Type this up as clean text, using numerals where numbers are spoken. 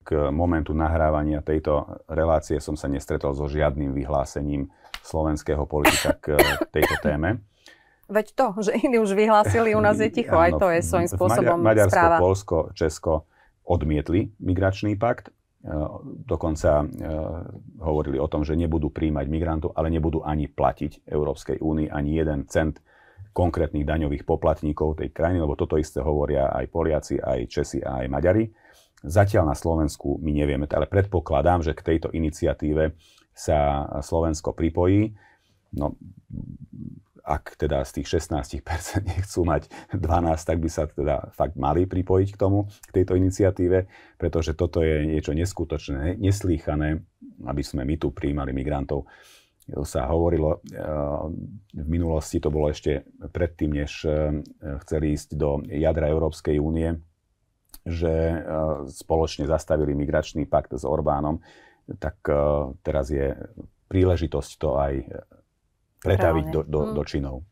k momentu nahrávania tejto relácie som sa nestretol so žiadnym vyhlásením slovenského politika k tejto téme. Veď to, že iní už vyhlásili, u nás je ticho, aj to je svojím spôsobom Maďarsko, správa. Poľsko, Česko odmietli migračný pakt. Dokonca hovorili o tom, že nebudú prijímať migrantov, ale nebudú ani platiť Európskej únii ani 1 cent konkrétnych daňových poplatníkov tej krajiny, lebo toto isté hovoria aj Poliaci, aj Česi a aj Maďari. Zatiaľ na Slovensku my nevieme, ale predpokladám, že k tejto iniciatíve sa Slovensko pripojí. No, ak teda z tých 16% nechcú mať 12, tak by sa teda fakt mali pripojiť k tomu, k tejto iniciatíve, pretože toto je niečo neskutočné, neslýchané, aby sme my tu prijímali migrantov. Sa hovorilo, v minulosti to bolo ešte predtým, než chceli ísť do jadra Európskej únie, že spoločne zastavili migračný pakt s Orbánom, tak teraz je príležitosť to aj pretaviť do činov.